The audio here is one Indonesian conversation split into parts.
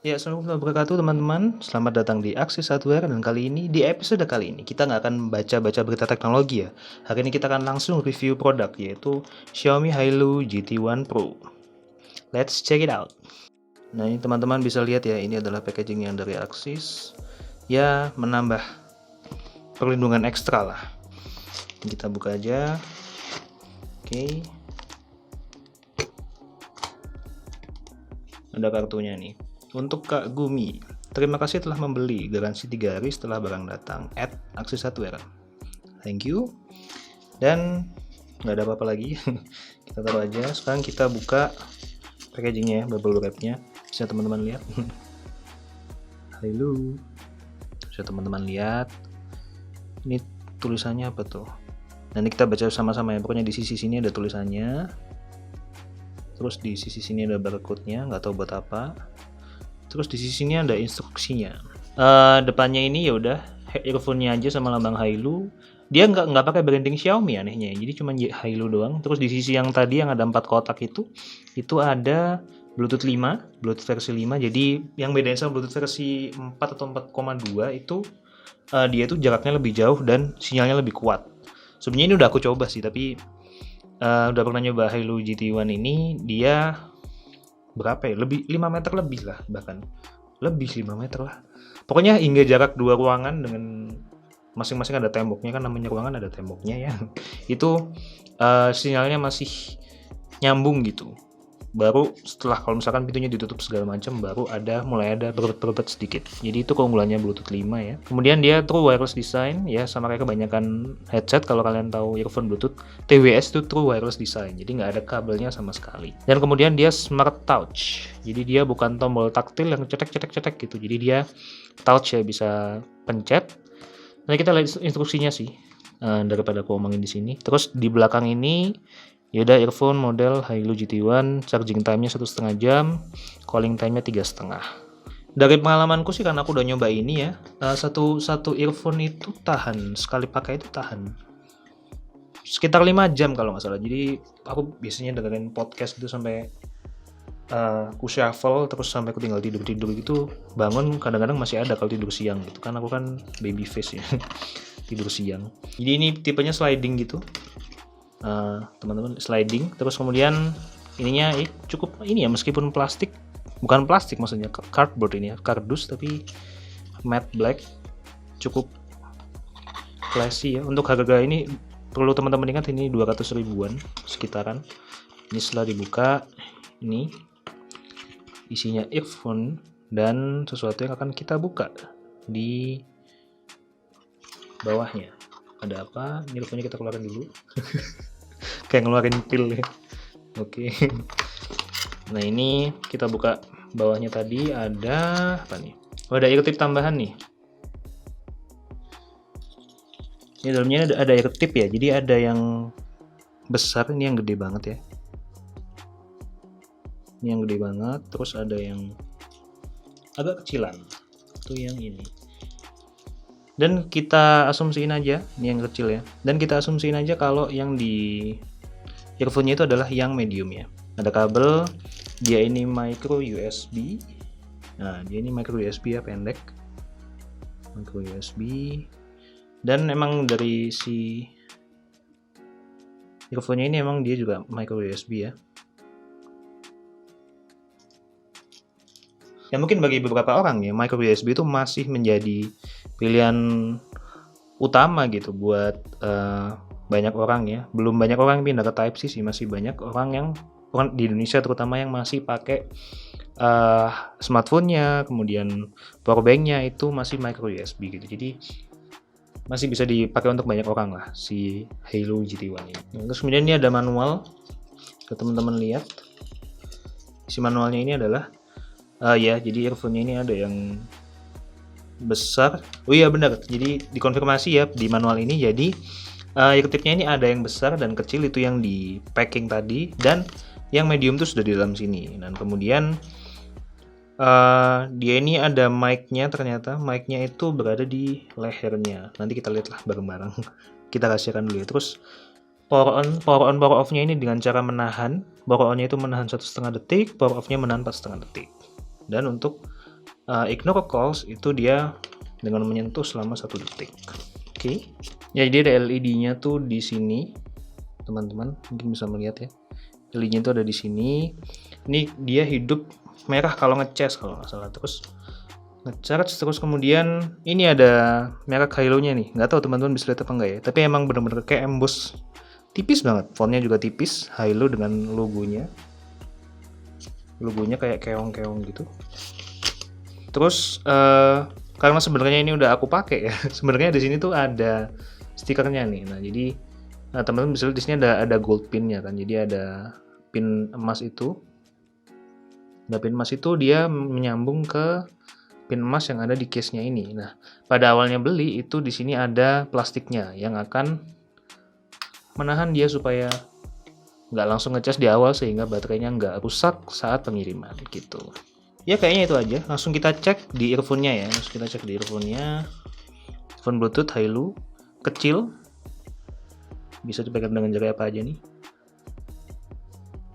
Ya, assalamualaikum warahmatullahi wabarakatuh teman-teman. Selamat datang di Akses Hardware dan kali ini di episode kali ini kita nggak akan baca-baca berita teknologi ya. Hari ini kita akan langsung review produk yaitu Xiaomi Hailu GT1 Pro. Let's check it out. Nah ini teman-teman bisa lihat ya, ini adalah packaging yang dari Axis. Ya menambah perlindungan ekstra lah. Kita buka aja. Oke. Ada kartunya nih. Untuk Kak Gumi, terima kasih telah membeli, garansi 3 hari setelah barang datang, @Akses Hardware. Thank you. Dan nggak ada apa-apa lagi. Kita taruh aja. Sekarang kita buka packagingnya ya, bubble wrapnya. Bisa teman-teman lihat. Halo. Bisa teman-teman lihat. Ini tulisannya apa tuh? Nanti kita baca sama-sama ya. Pokoknya di sisi sini ada tulisannya. Terus di sisi sini ada barcode-nya, nggak tahu buat apa. Terus di sisi sini ada instruksinya. Depannya ini ya udah earphone-nya aja sama lambang Hailu. Dia nggak pakai branding Xiaomi anehnya. Jadi cuma Hailu doang. Terus di sisi yang tadi yang ada 4 kotak itu ada Bluetooth 5, Bluetooth versi 5. Jadi yang bedain sama Bluetooth versi 4 atau 4,2 itu dia itu jaraknya lebih jauh dan sinyalnya lebih kuat. Sebenarnya ini udah aku coba sih, tapi udah pernah nyoba Hailu GT1 ini, dia berapa ya? Lebih 5 meter lebih lah, bahkan lebih 5 meter lah. Pokoknya hingga jarak 2 ruangan dengan masing-masing ada temboknya, kan namanya ruangan ada temboknya ya. Itu sinyalnya masih nyambung gitu. Baru setelah kalau misalkan pintunya ditutup segala macam baru mulai ada berbet sedikit. Jadi itu keunggulannya Bluetooth 5 ya. Kemudian dia true wireless design ya, sama kayak kebanyakan headset kalau kalian tahu earphone Bluetooth TWS itu true wireless design. Jadi nggak ada kabelnya sama sekali. Dan kemudian dia smart touch. Jadi dia bukan tombol taktil yang cetek gitu. Jadi dia touch ya, bisa pencet. Nah kita lihat instruksinya sih daripada aku omongin di sini. Terus di belakang ini yaudah earphone model Hailu GT1, charging time-nya 1,5 jam, calling time-nya 3,5. Dari pengalamanku sih, karena aku udah nyoba ini ya, satu earphone itu tahan, sekali pakai itu tahan sekitar 5 jam kalau nggak salah. Jadi aku biasanya dengerin podcast itu sampai aku shuffle terus sampai aku tinggal tidur gitu, bangun kadang-kadang masih ada kalau tidur siang gitu kan, aku kan baby face ya. Tidur siang. Jadi ini tipenya sliding gitu. Teman-teman, sliding. Terus kemudian ininya cukup ini ya, meskipun plastik, bukan plastik maksudnya cardboard ini ya, kardus tapi matte black, cukup classy ya. Untuk harga ini perlu teman-teman ingat, ini 200 ribuan sekitaran. Ini setelah dibuka, ini isinya earphone dan sesuatu yang akan kita buka di bawahnya. Ada apa? Ini earphone-nya kita keluarin dulu. Kayak ngeluarin pil ya. Oke. Nah ini kita buka bawahnya, tadi ada apa nih? Oh, ada eartip tambahan nih. Ini dalamnya ada eartip ya. Jadi ada yang besar, ini yang gede banget ya. Ini yang gede banget. Terus ada yang agak kecilan. Itu yang ini. Dan kita asumsiin aja, ini yang kecil ya. Dan kita asumsiin aja kalau yang di earphone-nya itu adalah yang medium ya. Ada kabel, dia ini micro USB. Nah, dia ini micro USB ya, pendek. Micro USB. Dan emang dari si earphone-nya ini emang dia juga micro USB ya. Ya mungkin bagi beberapa orang ya, micro USB itu masih menjadi pilihan utama gitu buat banyak orang ya. Belum banyak orang yang pindah ke Type-C sih, masih banyak orang di Indonesia terutama yang masih pakai smartphone-nya, kemudian powerbank-nya itu masih micro USB gitu. Jadi masih bisa dipakai untuk banyak orang lah si Hailu GT1 ini. Terus kemudian ini ada manual, ke teman-teman lihat. Si manualnya ini adalah ya, jadi earphone-nya ini ada yang besar. Oh iya benar, jadi dikonfirmasi ya di manual ini. Jadi eartip-nya ini ada yang besar dan kecil, itu yang di packing tadi, dan yang medium itu sudah di dalam sini. Dan kemudian dia ini ada mic-nya, ternyata mic-nya itu berada di lehernya. Nanti kita lihat lah bareng-bareng. Kita kasihkan dulu ya. Terus power on, power off-nya ini dengan cara menahan. Power on-nya itu menahan 1,5 detik, power off-nya menahan 4,5 detik. Dan untuk Ignore calls itu dia dengan menyentuh selama 1 detik. Oke. Ya, jadi ada LED-nya tuh di sini. Teman-teman mungkin bisa melihat ya. LED-nya itu ada di sini. Ini dia hidup merah kalau ngecas kalau nggak salah. Terus ngecharge, terus kemudian ini ada merek Hilo-nya nih. Nggak tahu teman-teman bisa lihat apa enggak ya. Tapi emang bener-bener kayak emboss tipis banget. Fontnya juga tipis, Hilo dengan logonya. Logonya kayak keong-keong gitu. Terus karena sebenarnya ini udah aku pakai ya. Sebenarnya di sini tuh ada stikernya nih. Nah, jadi teman-teman bisa lihat di sini ada gold pinnya kan. Jadi ada pin emas itu. Nah, pin emas itu dia menyambung ke pin emas yang ada di case-nya ini. Nah, pada awalnya beli itu di sini ada plastiknya yang akan menahan dia supaya nggak langsung ngecas di awal sehingga baterainya nggak rusak saat pengiriman gitu. Ya kayaknya itu aja. Langsung kita cek di earphone-nya ya. Earphone Bluetooth Hilo kecil. Bisa dipegang dengan jari apa aja nih.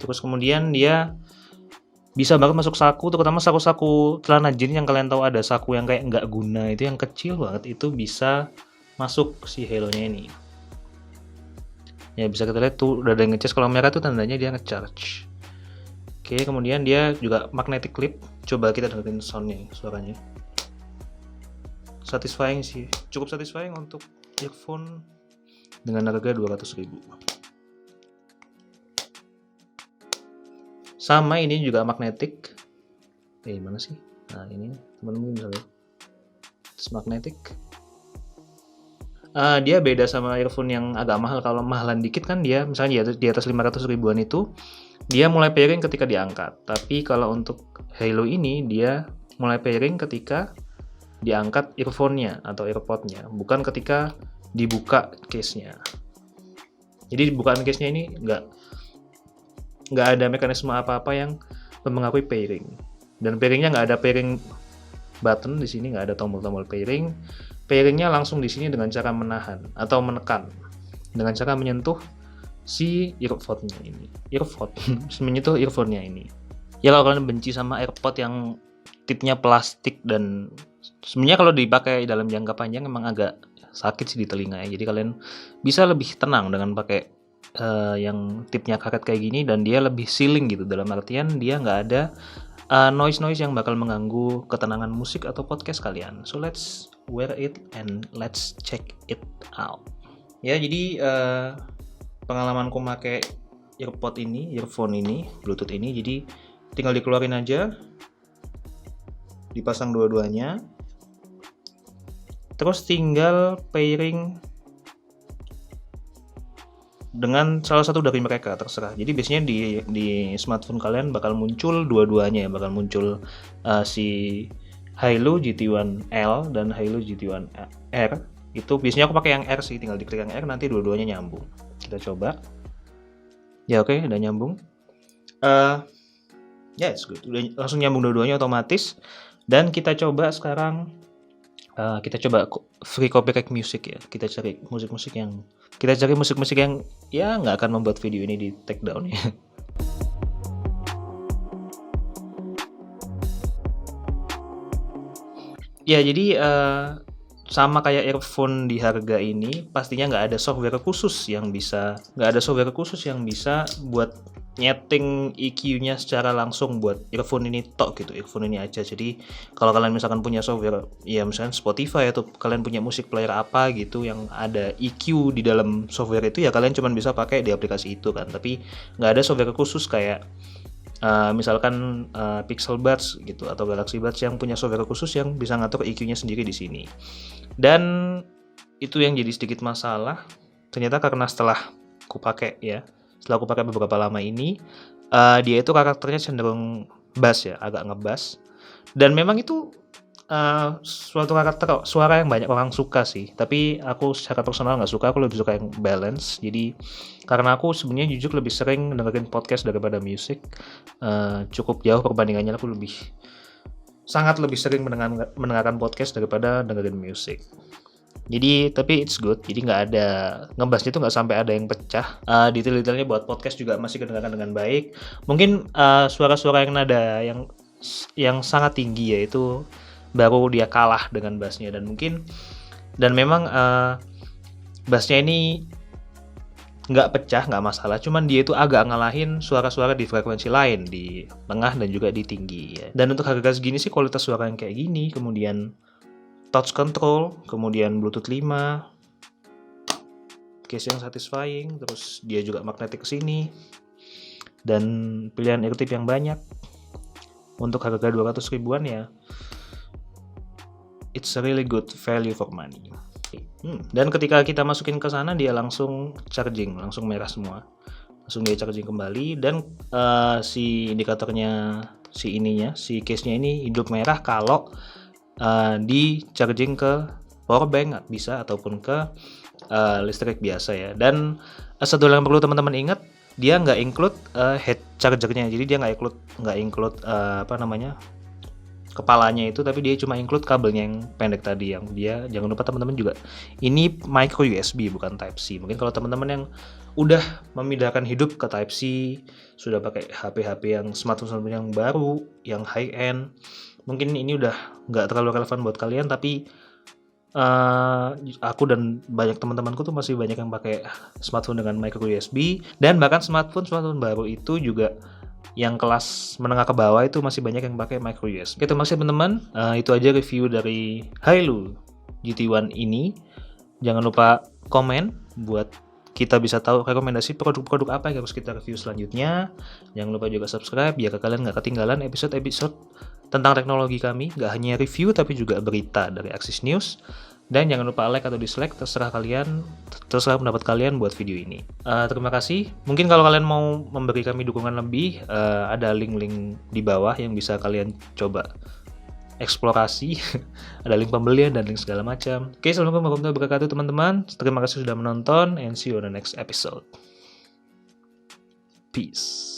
Terus kemudian dia bisa banget masuk saku, terutama saku-saku celana jeans yang kalian tahu ada saku yang kayak nggak guna itu yang kecil banget, itu bisa masuk si Hilo-nya ini. Ya bisa kita lihat tuh udah ada yang ngecas, kalau merah tuh tandanya dia ngecharge. Oke, kemudian dia juga magnetic clip. Coba kita dengerin soundnya, suaranya. Satisfying sih, cukup satisfying untuk earphone dengan harga 200.000. Sama ini juga magnetic. Mana sih? Nah ini teman-teman bisa lihat. Magnetic. Dia beda sama earphone yang agak mahal. Kalau mahalan dikit kan dia misalnya di atas 500 ribuan itu dia mulai pairing ketika diangkat. Tapi kalau untuk Hilo ini dia mulai pairing ketika diangkat earphone-nya atau earpod-nya, bukan ketika dibuka case-nya. Jadi bukaan case-nya ini nggak ada mekanisme apa-apa yang mengakui pairing. Dan pairingnya nggak ada pairing button di sini, nggak ada tombol-tombol pairing. Pairingnya langsung di sini dengan cara menahan atau menekan dengan cara menyentuh si earphone-nya ini. Menyentuh earphone-nya ini. Ya kalau kalian benci sama AirPod yang tipnya plastik dan sebenarnya kalau dipakai dalam jangka panjang emang agak sakit sih di telinga ya. Jadi kalian bisa lebih tenang dengan pakai yang tipnya karet kayak gini, dan dia lebih sealing gitu, dalam artian dia nggak ada noise yang bakal mengganggu ketenangan musik atau podcast kalian. So let's wear it and let's check it out. Ya jadi pengalamanku pakai earphone ini, Bluetooth ini, jadi tinggal dikeluarin aja, dipasang dua-duanya, terus tinggal pairing dengan salah satu dari mereka, terserah. Jadi biasanya di smartphone kalian bakal muncul dua-duanya ya, bakal muncul si Hilo GT1L dan Hilo GT1R. Itu biasanya aku pakai yang R sih, tinggal diklik yang R nanti dua-duanya nyambung. Kita coba. Ya oke, udah nyambung. Ya it's good. Udah langsung nyambung dua-duanya otomatis. Dan kita coba sekarang free copyright music ya. Kita cari musik-musik yang ya nggak akan membuat video ini di take down ya. Ya jadi sama kayak earphone di harga ini, pastinya nggak ada software khusus yang bisa buat nyeting EQ-nya secara langsung buat earphone ini tok gitu, earphone ini aja. Jadi kalau kalian misalkan punya software ya misalkan Spotify atau kalian punya musik player apa gitu yang ada EQ di dalam software itu, ya kalian cuma bisa pakai di aplikasi itu kan. Tapi nggak ada software khusus kayak misalkan Pixel Buds gitu atau Galaxy Buds yang punya software khusus yang bisa ngatur EQ-nya sendiri di sini. Dan itu yang jadi sedikit masalah. Ternyata karena setelah aku pakai beberapa lama ini, dia itu karakternya cenderung bass ya, agak ngebass. Dan memang itu suatu karakter suara yang banyak orang suka sih. Tapi aku secara personal nggak suka, aku lebih suka yang balance. Jadi karena aku sebenarnya jujur lebih sering dengerin podcast daripada musik. Cukup jauh perbandingannya, aku sangat lebih sering mendengarkan podcast daripada dengerin musik. Jadi tapi it's good, jadi nggak ada ngebahasnya tuh nggak sampai ada yang pecah. Detail-detailnya buat podcast juga masih kedengaran dengan baik. Mungkin suara-suara yang nada yang yang sangat tinggi, yaitu baru dia kalah dengan bassnya. Dan memang bassnya ini nggak pecah, nggak masalah, cuman dia itu agak ngalahin suara-suara di frekuensi lain, di tengah dan juga di tinggi ya. Dan untuk harga segini sih kualitas suara yang kayak gini, kemudian touch control, kemudian Bluetooth 5, case yang satisfying, terus dia juga magnetic ke sini, dan pilihan ear tip yang banyak. Untuk harga 200 ribuan ya, it's a really good value for money. Dan ketika kita masukin ke sana, dia langsung charging, langsung merah semua, langsung dia charging kembali. Dan si indikatornya, si case-nya ini hidup merah kalau di charging ke power bank bisa, ataupun ke listrik biasa ya. Dan satu hal yang perlu teman-teman ingat, dia nggak include head chargernya, jadi dia nggak include kepalanya itu, tapi dia cuma include kabelnya yang pendek tadi. Yang dia, jangan lupa teman-teman juga, ini micro USB bukan Type C. Mungkin kalau teman-teman yang udah memindahkan hidup ke Type C, sudah pakai HP yang smartphone yang baru, yang high end, mungkin ini udah nggak terlalu relevan buat kalian. Tapi aku dan banyak teman-temanku tuh masih banyak yang pakai smartphone dengan micro USB, dan bahkan smartphone baru itu juga yang kelas menengah ke bawah itu masih banyak yang pakai micro USB. Oke, terima kasih teman-teman. Itu aja review dari Hailu GT1 ini. Jangan lupa komen buat kita bisa tahu rekomendasi produk-produk apa yang harus kita review selanjutnya. Jangan lupa juga subscribe biar kalian nggak ketinggalan episode-episode tentang teknologi kami. Nggak hanya review tapi juga berita dari Axis News. Dan jangan lupa like atau dislike, terserah pendapat kalian buat video ini. Terima kasih. Mungkin kalau kalian mau memberi kami dukungan lebih, ada link-link di bawah yang bisa kalian coba eksplorasi. Ada link pembelian dan link segala macam. Oke, assalamualaikum warahmatullahi wabarakatuh teman-teman. Terima kasih sudah menonton, and see you on the next episode. Peace.